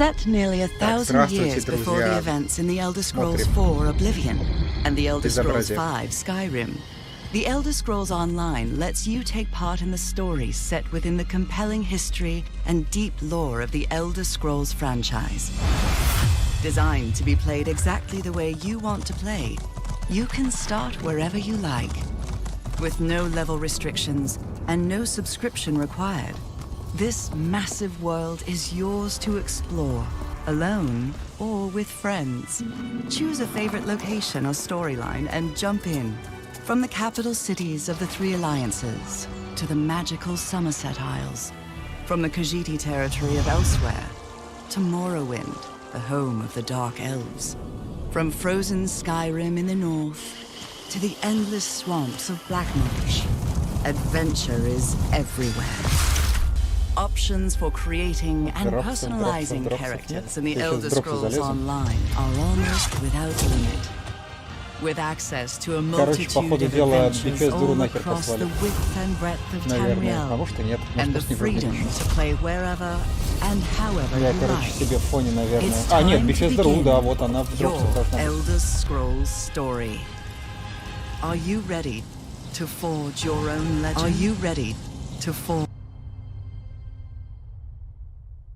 Set nearly 1,000 years before the events in the Elder Scrolls 4 Oblivion and the Elder Scrolls 5 Skyrim, the Elder Scrolls Online lets you take part in the stories set within the compelling history and deep lore of the Elder Scrolls franchise. Designed to be played exactly the way you want to play, you can start wherever you like. With no level restrictions and no subscription required, this massive world is yours to explore, alone or with friends. Choose a favorite location or storyline and jump in. From the capital cities of the Three Alliances to the magical Somerset Isles, from the Khajiit territory of Elsewhere to Morrowind, the home of the Dark Elves, from frozen Skyrim in the north to the endless swamps of Blackmarsh, adventure is everywhere. Options for creating and personalizing characters in the Elder Scrolls Online are almost without limit. With access to a multitude of adventures all across the width and breadth of Tamriel, and the freedom to play wherever and however you like. It's time to begin your Elder Scrolls story. Are you ready to forge your own legend? Are you ready to forge?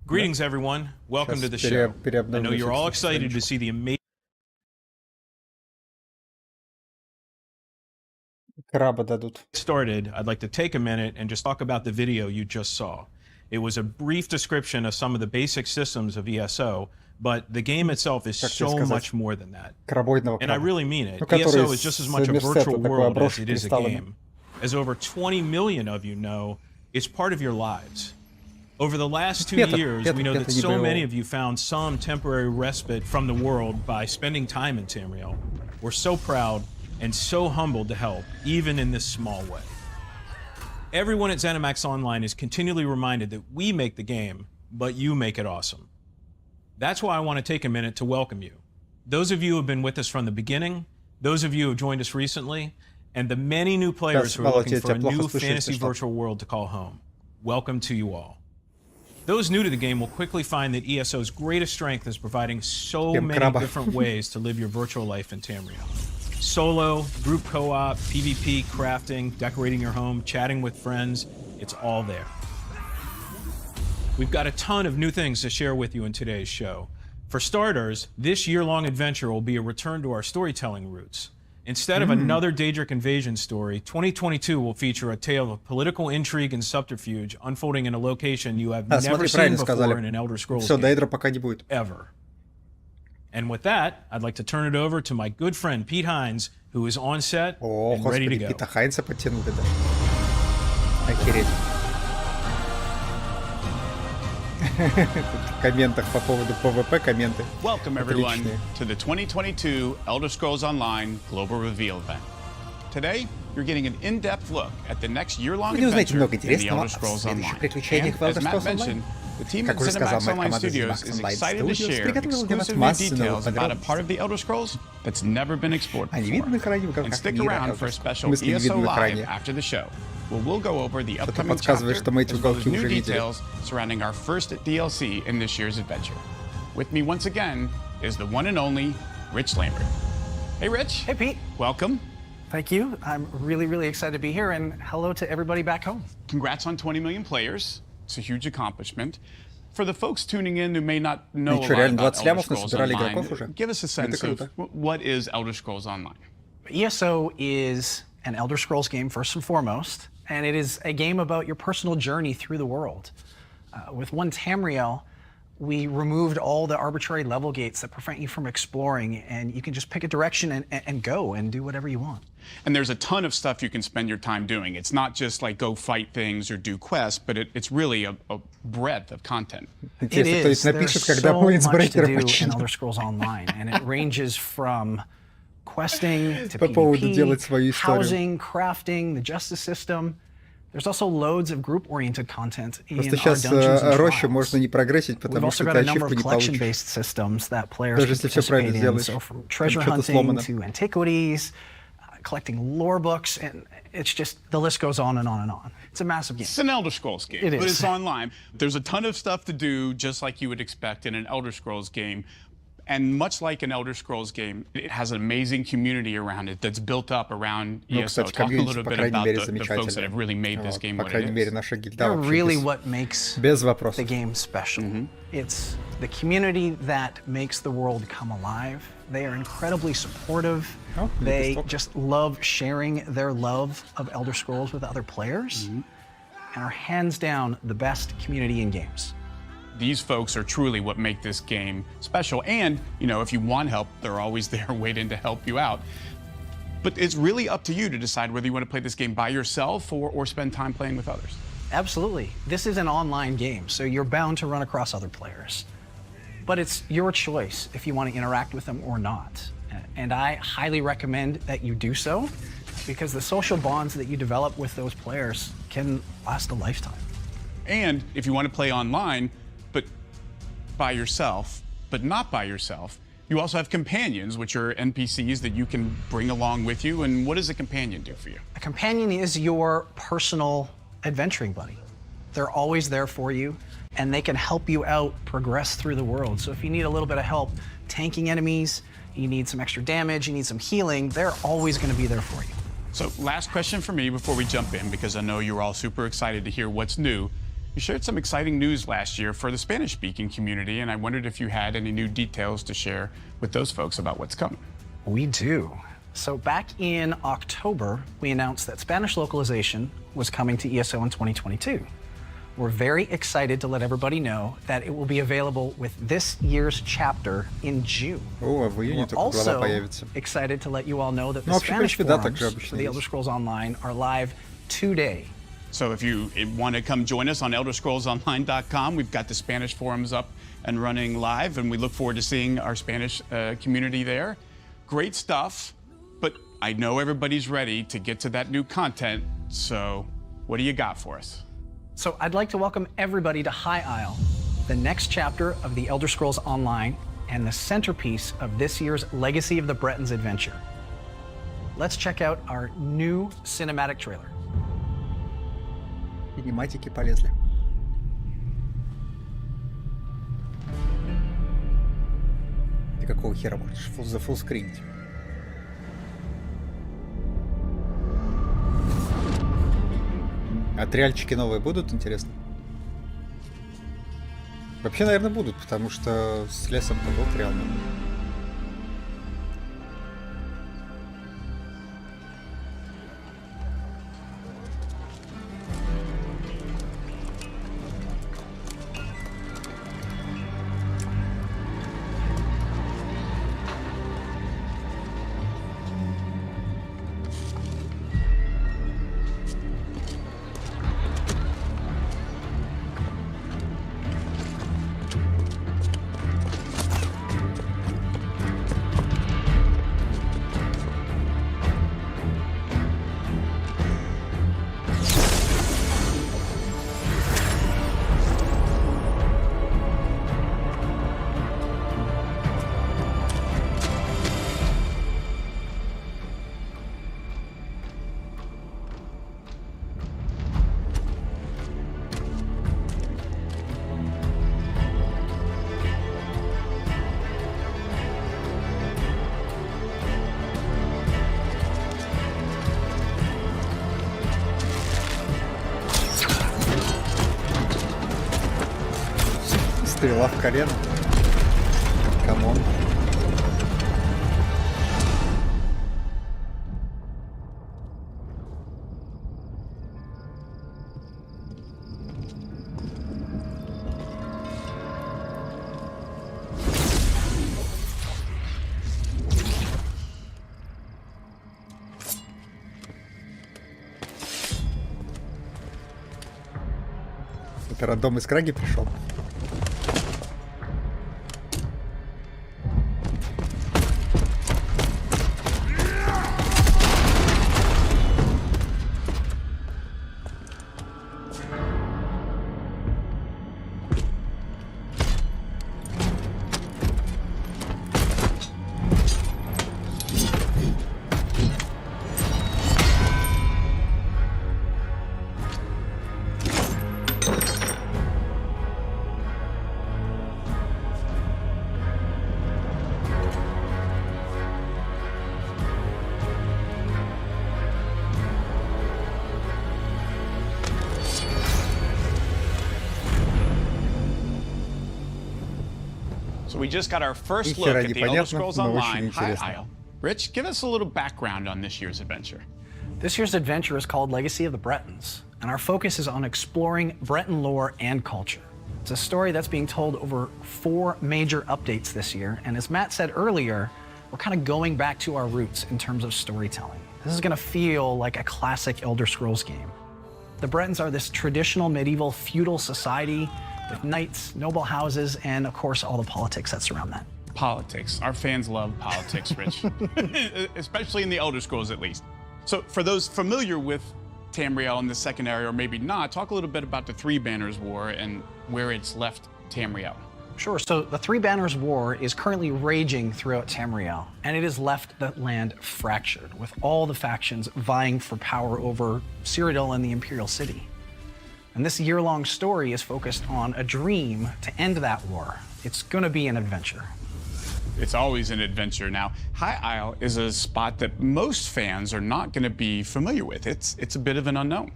Greetings, everyone. Welcome to the show. I know you're all excited to see the amazing started. I'd like to take a minute and just talk about the video you just saw. It was a brief description of some of the basic systems of ESO, but the game itself is so much more than that. And I really mean it. ESO is just as much a virtual world as it is a game. As over 20 million of you know, it's part of your lives. Over the last 2 years, we know that so many of you found some temporary respite from the world by spending time in Tamriel. We're so proud and so humbled to help, even in this small way. Everyone at ZeniMax Online is continually reminded that we make the game, but you make it awesome. That's why I want to take a minute to welcome you. Those of you who have been with us from the beginning, those of you who have joined us recently, and the many new players who are looking for a new fantasy virtual world to call home. Welcome to you all. Those new to the game will quickly find that ESO's greatest strength is providing so many different ways to live your virtual life in Tamriel. Solo, group co-op, PvP, crafting, decorating your home, chatting with friends, it's all there. We've got a ton of new things to share with you in today's show. For starters, this year-long adventure will be a return to our storytelling roots. Instead of another Daedric invasion story, 2022 will feature a tale of political intrigue and subterfuge unfolding in a location you have never seen before in an Elder Scrolls game, ever. And with that, I'd like to turn it over to my good friend Pete Hines, who is on set and ready to go. Пита Хайнса подтянули даже. Охереть. В комментах по поводу PvP комменты. Welcome everyone to the 2022 Elder Scrolls Online Global Reveal event. Today, you're getting an in-depth look at the next year-long adventure in the Elder Scrolls Online. And as Matt mentioned, the team at ZeniMax Online Studios is excited to share exclusive new details about a part of the Elder Scrolls that's never been explored before. And stick around for a special ESO Live after the show, where we'll go over the upcoming chapter as well as new details surrounding our first DLC in this year's adventure. With me once again is the one and only Rich Lambert. Hey Rich. Hey Pete. Welcome. Thank you. I'm really excited to be here, and hello to everybody back home. Congrats on 20 million players. It's a huge accomplishment. For the folks tuning in who may not know a lot about Elder Scrolls Online, give us a sense of what is Elder Scrolls Online. ESO is an Elder Scrolls game first and foremost, and it is a game about your personal journey through the world. With one Tamriel, we removed all the arbitrary level gates that prevent you from exploring, and you can just pick a direction and go and do whatever you want. And there's a ton of stuff you can spend your time doing. It's not just like go fight things or do quests, but it's really a breadth of content. It is. There's so much to do in Elder Scrolls Online, and it ranges from questing to PvP, housing, crafting, the justice system. There's also loads of group-oriented content in our dungeons and trials. We've also got a number of collection-based systems that players can participate in. So from treasure hunting to antiquities, collecting lore books, and it's just, the list goes on and on and on. It's a massive game. It's an Elder Scrolls game, It is. But it's online. There's a ton of stuff to do, just like you would expect in an Elder Scrolls game. And much like an Elder Scrolls game, it has an amazing community around it that's built up around ESO. Talk a little bit about the folks that have really made this game what it is. They're really what makes the game special. It's the community that makes the world come alive. They are incredibly supportive. They just love sharing their love of Elder Scrolls with other players, and are hands down the best community in games. These folks are truly what make this game special. And, you know, if you want help, they're always there waiting to help you out. But it's really up to you to decide whether you want to play this game by yourself or spend time playing with others. Absolutely. This is an online game, so you're bound to run across other players. But it's your choice if you want to interact with them or not. And I highly recommend that you do so, because the social bonds that you develop with those players can last a lifetime. And if you want to play online, but by yourself, but not by yourself, you also have companions, which are NPCs that you can bring along with you. And what does a companion do for you? A companion is your personal adventuring buddy. They're always there for you, and they can help you out progress through the world. So if you need a little bit of help tanking enemies, you need some extra damage, you need some healing, they're always going to be there for you. So last question for me before we jump in, because I know you're all super excited to hear what's new. You shared some exciting news last year for the Spanish-speaking community, and I wondered if you had any new details to share with those folks about what's coming. We do. So back in October, we announced that Spanish localization was coming to ESO in 2022. We're very excited to let everybody know that it will be available with this year's chapter in June. We're also excited to let you all know that the Spanish forums for the Elder Scrolls Online are live today. So if you want to come join us on ElderScrollsOnline.com, we've got the Spanish forums up and running live, and we look forward to seeing our Spanish community there. Great stuff, but I know everybody's ready to get to that new content, so what do you got for us? So I'd like to welcome everybody to High Isle, the next chapter of the Elder Scrolls Online and the centerpiece of this year's Legacy of the Britons adventure. Let's check out our new cinematic trailer. Кинематики полезли. Ты какого хера будешь зафуллскринить? А триальчики новые будут, интересно? Вообще, наверное, будут, потому что с лесом-то был триал. Стрела в колено. Камон. Это рандом из Краги пришел. So we just got our first look at the Elder Scrolls Online High Isle. Rich, give us a little background on this year's adventure. This year's adventure is called Legacy of the Bretons, and our focus is on exploring Breton lore and culture. It's a story that's being told over 4 major updates this year, and as Matt said earlier, we're kind of going back to our roots in terms of storytelling. This is going to feel like a classic Elder Scrolls game. The Bretons are this traditional medieval feudal society with knights, noble houses, and of course all the politics that surround that. Politics. Our fans love politics, Rich. Especially in the Elder Scrolls, at least. So for those familiar with Tamriel in the second area, or maybe not, talk a little bit about the Three Banners War and where it's left Tamriel. Sure. So the Three Banners War is currently raging throughout Tamriel, and it has left the land fractured, with all the factions vying for power over Cyrodiil and the Imperial City. And this year-long story is focused on a dream to end that war. It's going to be an adventure. It's always an adventure. Now, High Isle is a spot that most fans are not going to be familiar with. It's a bit of an unknown.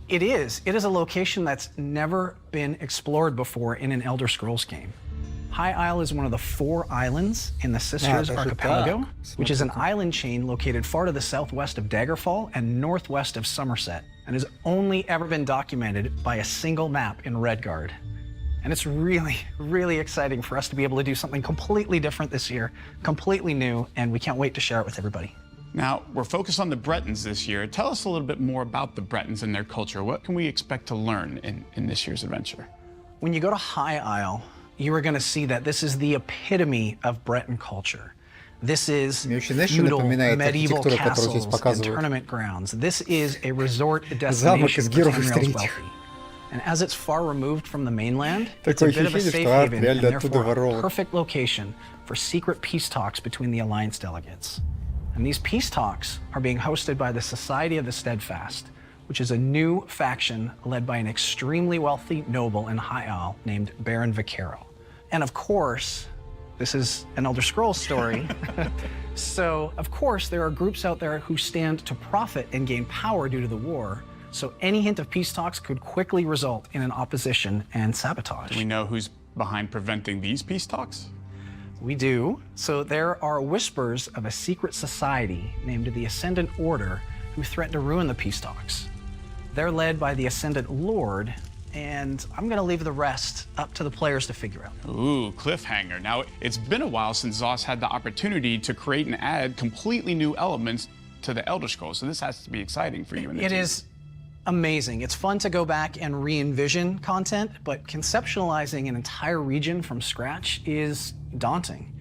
It is. It is a location that's never been explored before in an Elder Scrolls game. High Isle is one of the 4 islands in the Sisters Archipelago, which is an island chain located far to the southwest of Daggerfall and northwest of Somerset, and has only ever been documented by a single map in Redguard. And it's really, really exciting for us to be able to do something completely different this year, completely new, and we can't wait to share it with everybody. Now, we're focused on the Bretons this year. Tell us a little bit more about the Bretons and their culture. What can we expect to learn in this year's adventure? When you go to High Isle, you are going to see that this is the epitome of Breton culture. This is feudal, medieval castles and tournament grounds. This is a resort destination for Tamriel's wealthy. And as it's far removed from the mainland, it's a bit of a safe haven and therefore a perfect location for secret peace talks between the Alliance delegates. And these peace talks are being hosted by the Society of the Steadfast, which is a new faction led by an extremely wealthy noble in High Isle named Baron Vaquero. And of course, this is an Elder Scrolls story. So, of course, there are groups out there who stand to profit and gain power due to the war. So any hint of peace talks could quickly result in an opposition and sabotage. Do we know who's behind preventing these peace talks? We do. So there are whispers of a secret society named the Ascendant Order who threaten to ruin the peace talks. They're led by the Ascendant Lord, and I'm going to leave the rest up to the players to figure out. Ooh, cliffhanger. Now, it's been a while since Zoss had the opportunity to create and add completely new elements to the Elder Scrolls, so this has to be exciting for you and the team. It is amazing. It's fun to go back and re-envision content, but conceptualizing an entire region from scratch is daunting.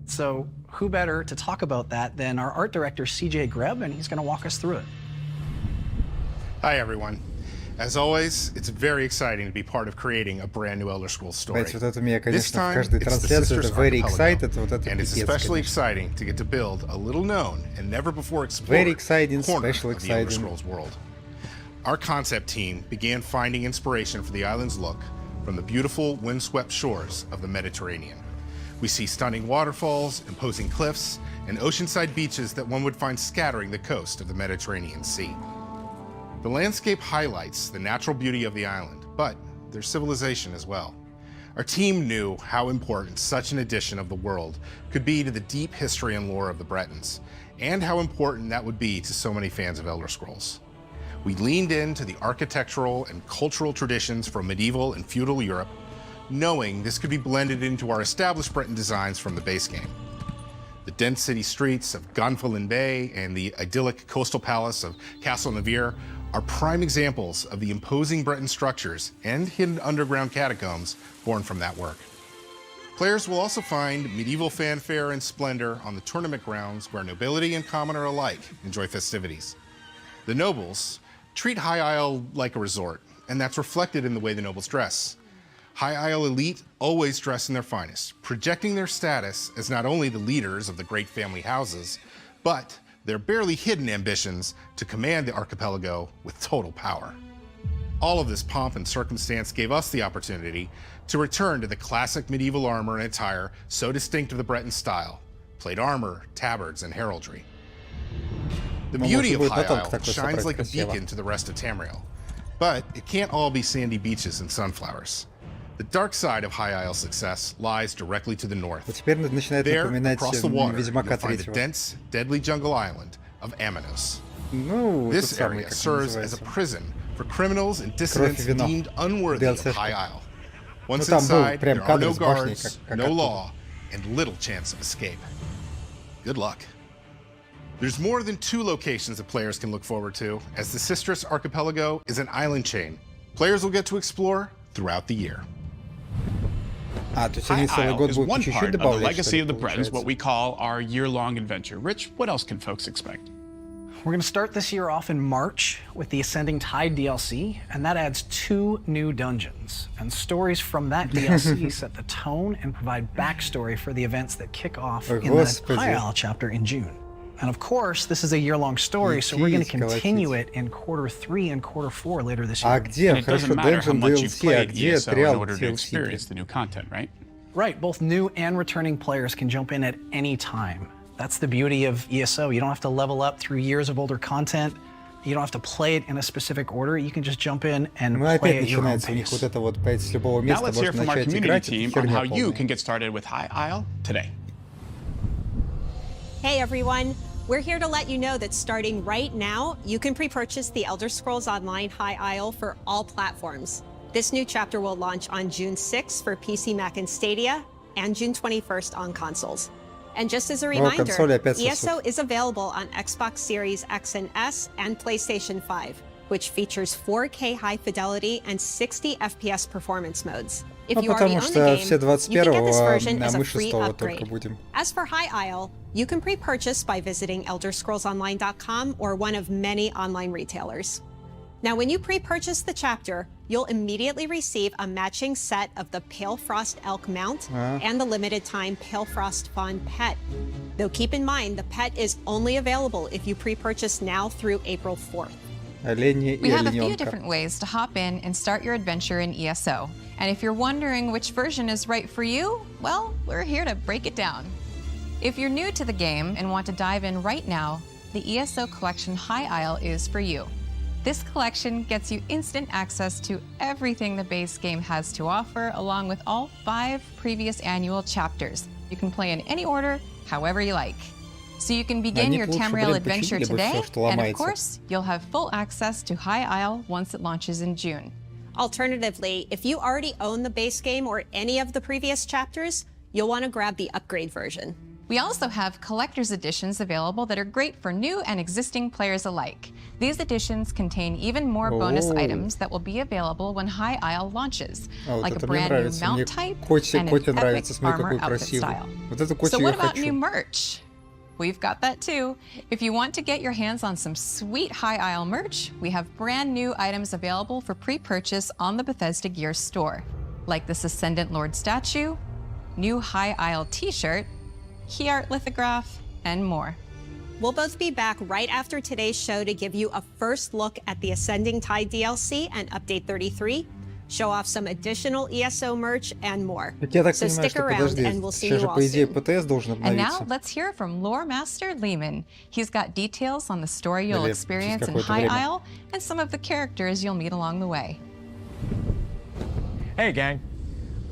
So who better to talk about that than our art director, CJ Greb, and he's going to walk us through it. Hi, everyone. As always, it's very exciting to be part of creating a brand new Elder Scrolls story. This time, it's the Sisters Archipelago, and it's especially exciting to get to build a little-known and never-before-explored corner of the Elder Scrolls world. Our concept team began finding inspiration for the island's look from the beautiful windswept shores of the Mediterranean. We see stunning waterfalls, imposing cliffs, and oceanside beaches that one would find scattering the coast of the Mediterranean Sea. The landscape highlights the natural beauty of the island, but their civilization as well. Our team knew how important such an edition of the world could be to the deep history and lore of the Bretons, and how important that would be to so many fans of Elder Scrolls. We leaned into the architectural and cultural traditions from medieval and feudal Europe, knowing this could be blended into our established Breton designs from the base game. The dense city streets of Gonfalon Bay and the idyllic coastal palace of Castle Navir are prime examples of the imposing Breton structures and hidden underground catacombs born from that work. Players will also find medieval fanfare and splendor on the tournament grounds where nobility and commoner alike enjoy festivities. The nobles treat High Isle like a resort, and that's reflected in the way the nobles dress. High Isle elite always dress in their finest, projecting their status as not only the leaders of the great family houses, but their barely hidden ambitions to command the archipelago with total power. All of this pomp and circumstance gave us the opportunity to return to the classic medieval armor and attire so distinct of the Breton style: plate armor, tabards, and heraldry. The beauty of High Isle shines like a beacon to the rest of Tamriel, but it can't all be sandy beaches and sunflowers. The dark side of High Isle's success lies directly to the north. There, across the water, you'll find the dense, deadly jungle island of Aminos. This area serves as a prison for criminals and dissidents deemed unworthy of High Isle. Once inside, there are no guards, no law, and little chance of escape. Good luck. There's more than 2 locations that players can look forward to, as the Sisters Archipelago is an island chain players will get to explore throughout the year. High Isle is one part of the legacy of the Britons, what we call our year-long adventure. Rich, what else can folks expect? We're going to start this year off in March with the Ascending Tide DLC, and that adds 2 new dungeons. And stories from that DLC set the tone and provide backstory for the events that kick off in the High Isle chapter in June. And of course, this is a year-long story, so we're going to continue it in Q3 and Q4 later this year. And it doesn't matter how much you've played ESO in order to experience the new content, right? Right, both new and returning players can jump in at any time. That's the beauty of ESO. You don't have to level up through years of older content. You don't have to play it in a specific order. You can just jump in and play at your own pace. Now let's hear from our community team on how you can get started with High Isle today. Hey everyone, we're here to let you know that starting right now, you can pre-purchase the Elder Scrolls Online High Isle for all platforms. This new chapter will launch on June 6th for PC, Mac, and Stadia, and June 21st on consoles. And just as a reminder, ESO is available on Xbox Series X and S and PlayStation 5, which features 4K high fidelity and 60 FPS performance modes. If you already own the game, you can get this version as a free upgrade. As for High Isle, you can pre-purchase by visiting ElderScrollsOnline.com or one of many online retailers. Now, when you pre-purchase the chapter, you'll immediately receive a matching set of the Pale Frost Elk mount and the limited-time Pale Frost Fawn pet. Though keep in mind, the pet is only available if you pre-purchase now through April 4th. We have a few different ways to hop in and start your adventure in ESO. And if you're wondering which version is right for you, well, we're here to break it down. If you're new to the game and want to dive in right now, the ESO Collection High Isle is for you. This collection gets you instant access to everything the base game has to offer, along with all 5 previous annual chapters. You can play in any order, however you like. So you can begin your Tamriel adventure today, and of course, you'll have full access to High Isle once it launches in June. Alternatively, if you already own the base game or any of the previous chapters, you'll want to grab the upgrade version. We also have collector's editions available that are great for new and existing players alike. These editions contain even more bonus items that will be available when High Isle launches, like a brand new mount type and an epic armor outfit style. So what about new merch? We've got that too. If you want to get your hands on some sweet High Isle merch, we have brand new items available for pre-purchase on the Bethesda Gear store, like this Ascendant Lord statue, new High Isle t-shirt, key art lithograph, and more. We'll both be back right after today's show to give you a first look at the Ascending Tide DLC and Update 33, show off some additional ESO merch, and more. So stick around and we'll see you all soon. And now let's hear from Lore Master Lehman. He's got details on the story you'll experience in High Isle and some of the characters you'll meet along the way. Hey gang,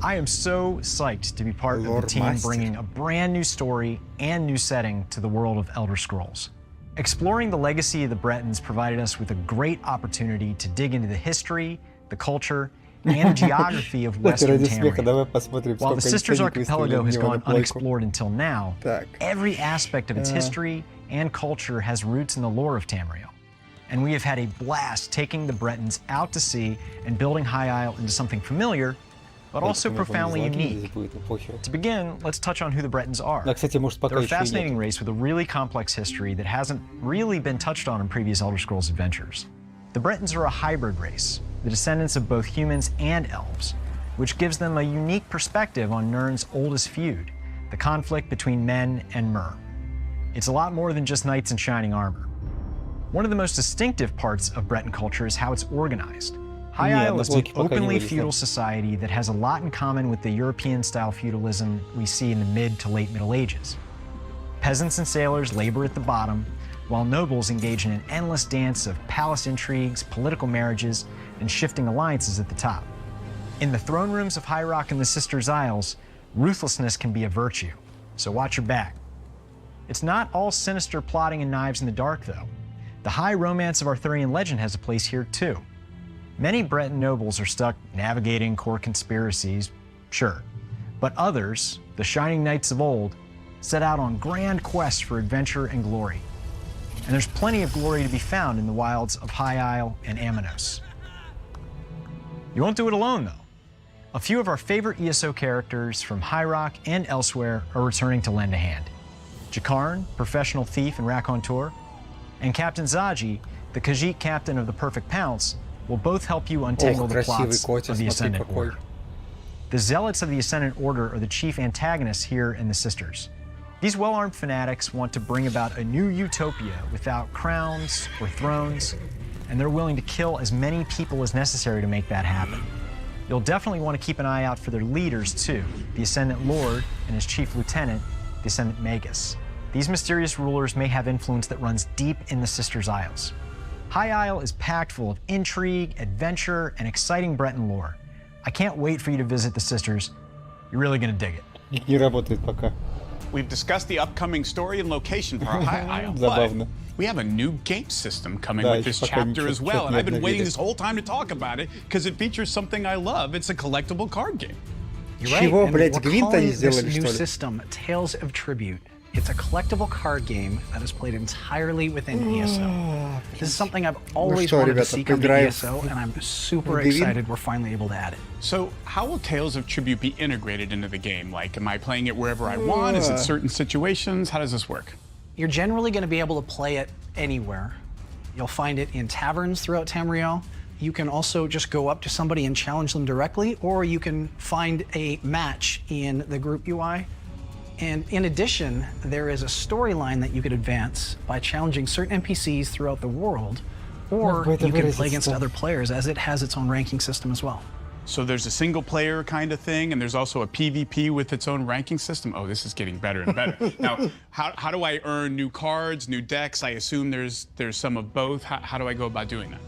I am so psyched to be part of the team bringing a brand new story and new setting to the world of Elder Scrolls. Exploring the legacy of the Britons provided us with a great opportunity to dig into the history, the culture, and geography of Western Tamriel. While the Sisters Archipelago has gone unexplored until now, every aspect of its history and culture has roots in the lore of Tamriel. And we have had a blast taking the Britons out to sea and building High Isle into something familiar, but also profoundly unique. To begin, let's touch on who the Britons are. They're a fascinating race with a really complex history that hasn't really been touched on in previous Elder Scrolls adventures. The Britons are a hybrid race, the descendants of both humans and elves, which gives them a unique perspective on Nirn's oldest feud, the conflict between men and Mer. It's a lot more than just knights in shining armor. One of the most distinctive parts of Breton culture is how it's organized. High Isle is an openly feudal society that has a lot in common with the European-style feudalism we see in the mid to late Middle Ages. Peasants and sailors labor at the bottom, while nobles engage in an endless dance of palace intrigues, political marriages, and shifting alliances at the top. In the throne rooms of High Rock and the Sisters' Isles, ruthlessness can be a virtue, so watch your back. It's not all sinister plotting and knives in the dark, though. The high romance of Arthurian legend has a place here, too. Many Breton nobles are stuck navigating court conspiracies, sure, but others, the shining knights of old, set out on grand quests for adventure and glory. And there's plenty of glory to be found in the wilds of High Isle and Amanos. You won't do it alone, though. A few of our favorite ESO characters from High Rock and elsewhere are returning to lend a hand. Jakarn, professional thief and raconteur, and Captain Zaji, the Khajiit captain of the Perfect Pounce, will both help you untangle the plots of the Ascendant Order. The Zealots of the Ascendant Order are the chief antagonists here in the Sisters. These well-armed fanatics want to bring about a new utopia without crowns or thrones, and they're willing to kill as many people as necessary to make that happen. You'll definitely want to keep an eye out for their leaders, too, the Ascendant Lord and his chief lieutenant, the Ascendant Magus. These mysterious rulers may have influence that runs deep in the Sisters' Isles. High Isle is packed full of intrigue, adventure, and exciting Breton lore. I can't wait for you to visit the Sisters. You're really gonna dig it. Не работает пока. We've discussed the upcoming story and location for our High Isle, but we have a new game system coming with this chapter as well, and I've been waiting this whole time to talk about it because it features something I love. It's a collectible card game. You're right. Чего, блядь, Гвинта не сделали, что ли? New system, Tales of Tribute. It's a collectible card game that is played entirely within ESO. This is something I've always wanted to see come to ESO, and I'm super excited we're finally able to add it. So how will Tales of Tribute be integrated into the game? Like, am I playing it wherever I want? Is it certain situations? How does this work? You're generally going to be able to play it anywhere. You'll find it in taverns throughout Tamriel. You can also just go up to somebody and challenge them directly, or you can find a match in the group UI. And in addition, there is a storyline that you could advance by challenging certain NPCs throughout the world, or you can play against other players, as it has its own ranking system as well. So there's a single player kind of thing, and there's also a PvP with its own ranking system. Oh, this is getting better and better. Now, how do I earn new cards, new decks? I assume there's some of both. How do I go about doing that?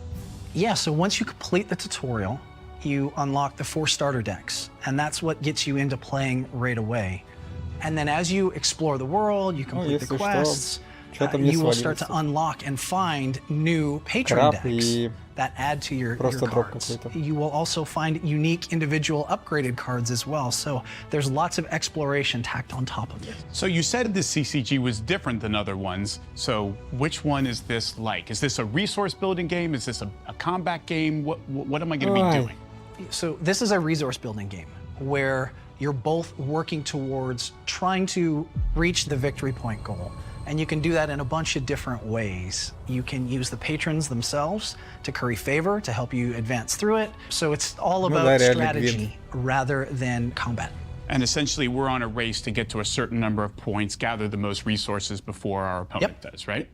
Yeah, so once you complete the tutorial, you unlock the 4 starter decks, and that's what gets you into playing right away. And then as you explore the world, you complete the quests, you will start to unlock and find new patron decks that add to your cards. You will also find unique individual upgraded cards as well. So there's lots of exploration tacked on top of it. So you said this CCG was different than other ones. So which one is this like? Is this a resource building game? Is this a combat game? What am I going to be doing? So this is a resource building game where you're both working towards trying to reach the victory point goal. And you can do that in a bunch of different ways. You can use the patrons themselves to curry favor, to help you advance through it. So it's all about strategy rather than combat. And essentially, we're on a race to get to a certain number of points, gather the most resources before our opponent does, right?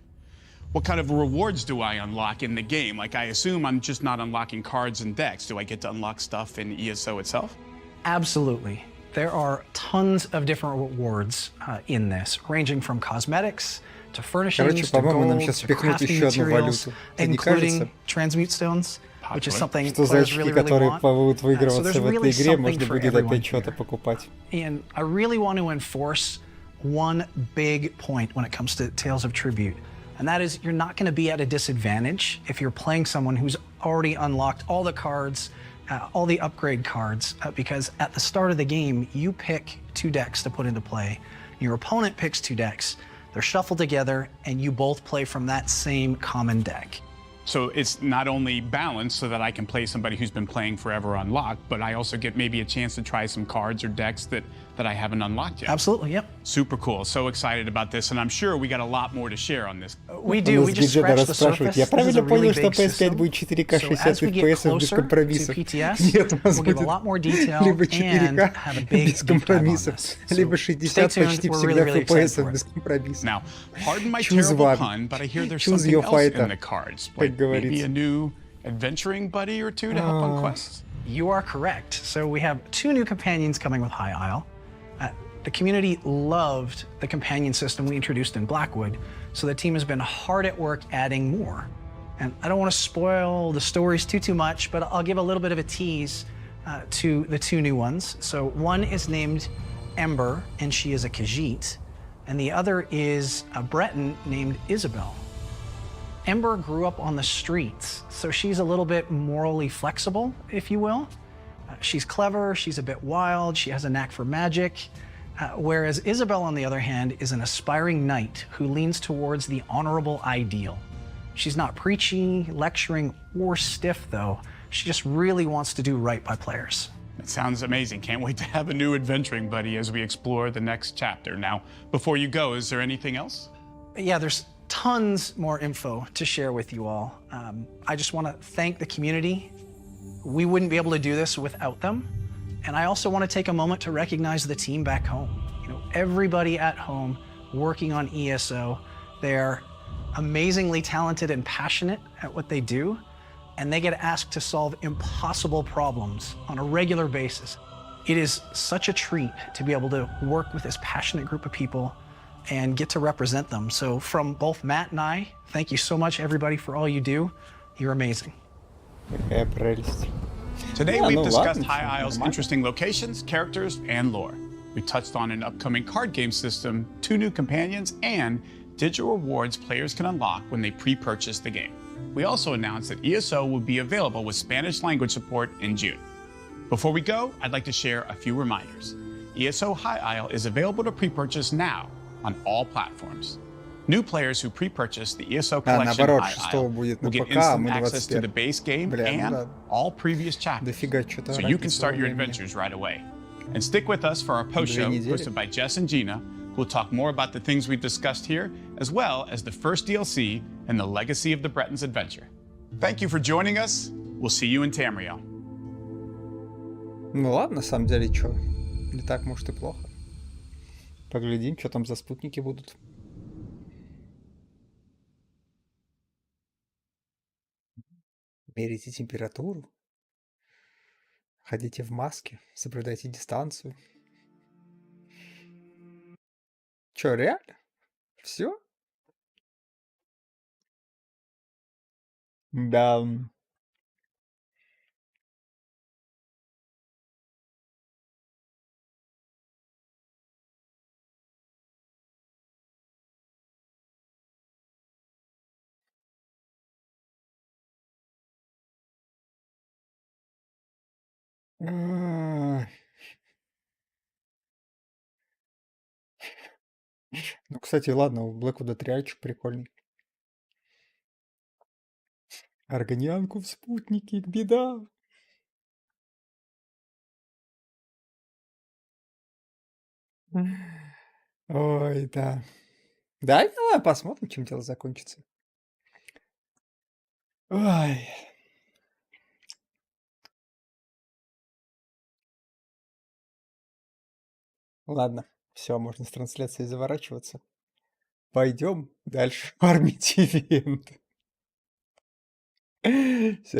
What kind of rewards do I unlock in the game? Like, I assume I'm just not unlocking cards and decks. Do I get to unlock stuff in ESO itself? Absolutely. There are tons of different rewards in this, ranging from cosmetics to furnishings to gold to crafting materials, including transmute stones, which is something players really want. So there's really something for everyone here. And I really want to enforce one big point when it comes to Tales of Tribute, and that is you're not going to be at a disadvantage if you're playing someone who's already unlocked all the cards, all the upgrade cards, because at the start of the game, you pick 2 decks to put into play. Your opponent picks 2 decks. They're shuffled together, and you both play from that same common deck. So it's not only balanced so that I can play somebody who's been playing forever unlocked, but I also get maybe a chance to try some cards or decks that I haven't unlocked yet. Absolutely, yep. Super cool. So excited about this, and I'm sure we got a lot more to share on this. We do. We just scratched the surface. Я правильно понял, что PS5 будет 4К 60 FPS без компромиссов? Нет, у нас будет либо 4К без компромиссов, либо 60 почти всегда FPS без компромиссов. Now, pardon my terrible pun, but I hear there's something else in the cards. Like maybe a new adventuring buddy or 2 to help on quests. You are correct. So we have 2 new companions coming with High Isle. The community loved the companion system we introduced in Blackwood, so the team has been hard at work adding more. And I don't want to spoil the stories too much, but I'll give a little bit of a tease. to the two new ones. So one is named Ember, and she is a Khajiit, and the other is a Breton named Isabel. Ember grew up on the streets, so she's a little bit morally flexible, if you will. She's clever, she's a bit wild, she has a knack for magic, whereas Isabel, on the other hand, is an aspiring knight who leans towards the honorable ideal. She's not preachy, lecturing, or stiff, though. She just really wants to do right by players. It sounds amazing. Can't wait to have a new adventuring buddy as we explore the next chapter. Now, before you go, is there anything else? Yeah, there's tons more info to share with you all. I just want to thank the community. We wouldn't be able to do this without them. And I also want to take a moment to recognize the team back home. You know, everybody at home working on ESO. They're amazingly talented and passionate at what they do, and they get asked to solve impossible problems on a regular basis. It is such a treat to be able to work with this passionate group of people and get to represent them. So from both Matt and I, thank you so much, everybody, for all you do. You're amazing. Today we've discussed High Isle's interesting locations, characters, and lore. We touched on an upcoming card game system, 2 new companions, and digital rewards players can unlock when they pre-purchase the game. We also announced that ESO will be available with Spanish language support in June. Before we go, I'd like to share a few reminders. ESO High Isle is available to pre-purchase now on all platforms. New players who pre-purchase the ESO collection High Isle will get instant access to the base game and all previous chapters, so you can start your adventures right away. And stick with us for our post-show hosted by Jess and Gina, who will talk more about the things we've discussed here, as well as the first DLC and the legacy of the Britons adventure. Thank you for joining us. We'll see you in Tamriel. Ну ладно, на самом деле, чё? Не так, может, и плохо. Поглядим, что там за спутники будут. Мерите температуру. Ходите в маске. Соблюдайте дистанцию. Чё, реально? Все? Да. Ну, кстати, ладно, у Blackwood триальчик прикольный. Органианку в спутнике, беда. Ой, да. Да, ну, посмотрим, чем дело закончится. Ой. Ладно, все, можно с трансляцией заворачиваться. Пойдем дальше фармить ивент. Всё.